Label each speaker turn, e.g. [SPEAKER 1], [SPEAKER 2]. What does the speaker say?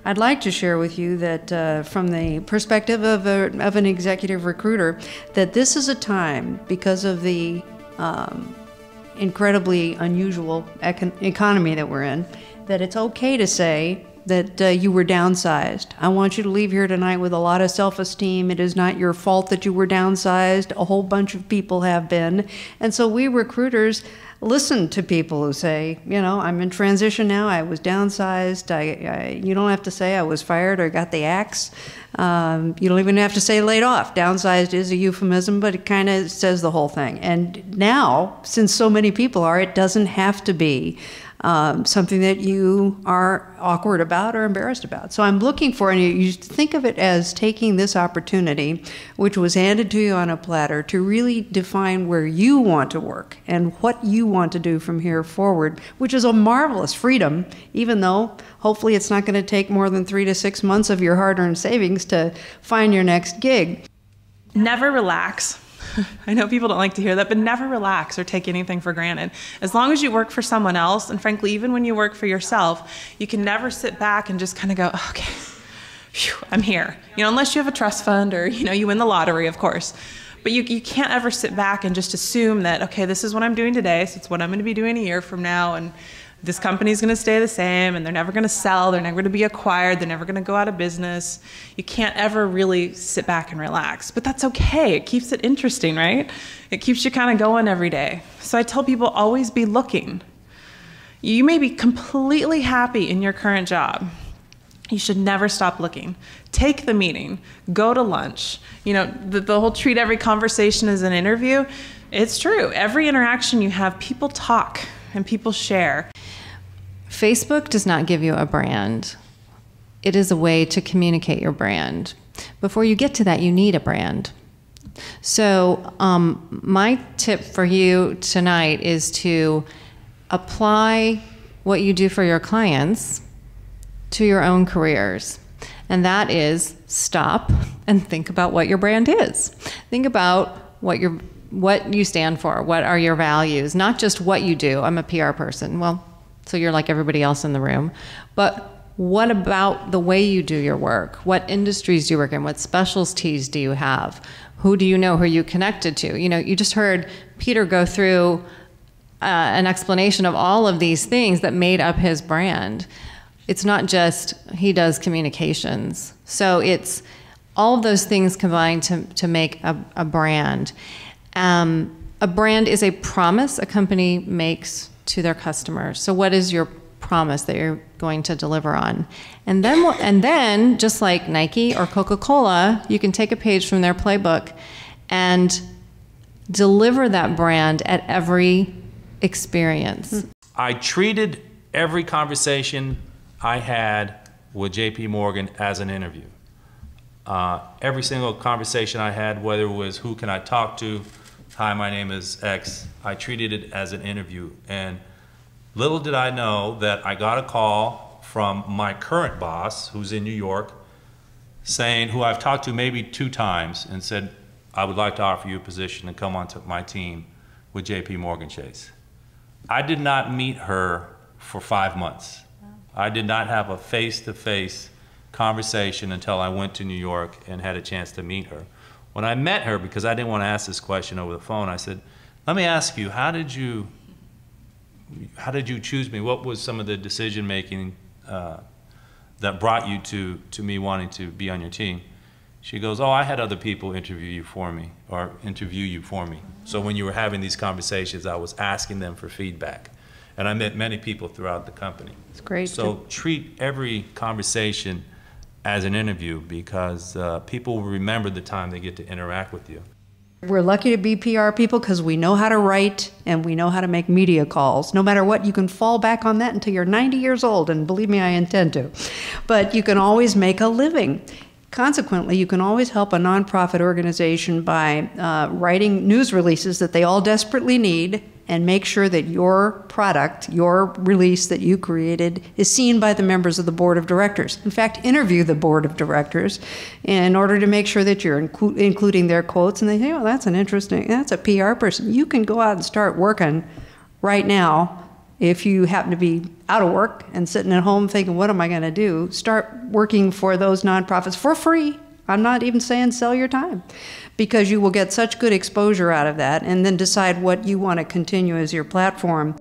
[SPEAKER 1] I'd like to share with you that from the perspective of an executive recruiter, that this is a time, because of the incredibly unusual economy that we're in, that it's okay to say that you were downsized. I want you to leave here tonight with a lot of self-esteem. It is not your fault that you were downsized. A whole bunch of people have been. And so we recruiters listen to people who say, you know, I'm in transition now, I was downsized. You don't have to say I was fired or got the axe. You don't even have to say laid off. Downsized is a euphemism, but it kind of says the whole thing. And now, since so many people are, it doesn't have to be something that you are awkward about or embarrassed about. So I'm looking for, and you think of it as taking this opportunity, which was handed to you on a platter, to really define where you want to work and what you want to do from here forward, which is a marvelous freedom, even though hopefully it's not going to take more than 3 to 6 months of your hard-earned savings to find your next gig.
[SPEAKER 2] Never relax. I know people don't like to hear that, but never relax or take anything for granted. As long as you work for someone else, and frankly, even when you work for yourself, you can never sit back and just kind of go, okay, phew, I'm here. You know, unless you have a trust fund or, you know, you win the lottery, of course. But you can't ever sit back and just assume that, okay, this is what I'm doing today, so it's what I'm going to be doing a year from now, and this company's going to stay the same, and they're never going to sell, they're never going to be acquired, they're never going to go out of business. You can't ever really sit back and relax, but that's okay. It keeps it interesting, right? It keeps you kind of going every day. So I tell people, always be looking. You may be completely happy in your current job. You should never stop looking. Take the meeting, go to lunch. You know, the whole treat every conversation as an interview, it's true. Every interaction you have, people talk and people share.
[SPEAKER 3] Facebook does not give you a brand. It is a way to communicate your brand. Before you get to that, you need a brand. So my tip for you tonight is to apply what you do for your clients to your own careers. And that is stop and think about what your brand is. Think about what you stand for, what are your values, not just what you do. I'm a PR person. Well, so you're like everybody else in the room. But what about the way you do your work? What industries do you work in? What specialties do you have? Who do you know? Who are you connected to? You know, you just heard Peter go through an explanation of all of these things that made up his brand. It's not just he does communications. So it's all of those things combined to make a brand. A brand is a promise a company makes to their customers. So what is your promise that you're going to deliver on? And then just like Nike or Coca-Cola, you can take a page from their playbook and deliver that brand at every experience.
[SPEAKER 4] I treated every conversation I had with JP Morgan as an interview. Every single conversation I had, whether it was who can I talk to, hi, my name is X, I treated it as an interview. And little did I know that I got a call from my current boss, who's in New York, saying, who I've talked to maybe 2 times, and said, I would like to offer you a position to come onto my team with JP Morgan Chase. I did not meet her for 5 months. I did not have a face-to-face conversation until I went to New York and had a chance to meet her. When I met her, because I didn't want to ask this question over the phone, I said, let me ask you, how did you choose me? What was some of the decision-making that brought you to me wanting to be on your team? She goes, oh, I had other people interview you for me. So when you were having these conversations, I was asking them for feedback. And I met many people throughout the company.
[SPEAKER 1] It's great.
[SPEAKER 4] So treat every conversation as an interview, because people will remember the time they get to interact with you.
[SPEAKER 1] We're lucky to be PR people because we know how to write and we know how to make media calls. No matter what, you can fall back on that until you're 90 years old, and believe me, I intend to. But you can always make a living. Consequently, you can always help a nonprofit organization by writing news releases that they all desperately need, and make sure that your product, your release that you created, is seen by the members of the board of directors. In fact, interview the board of directors in order to make sure that you're including their quotes, and they say, oh, that's a PR person. You can go out and start working right now If you happen to be out of work and sitting at home thinking, what am I going to do? Start working for those nonprofits for free. I'm not even saying sell your time, because you will get such good exposure out of that, and then decide what you want to continue as your platform.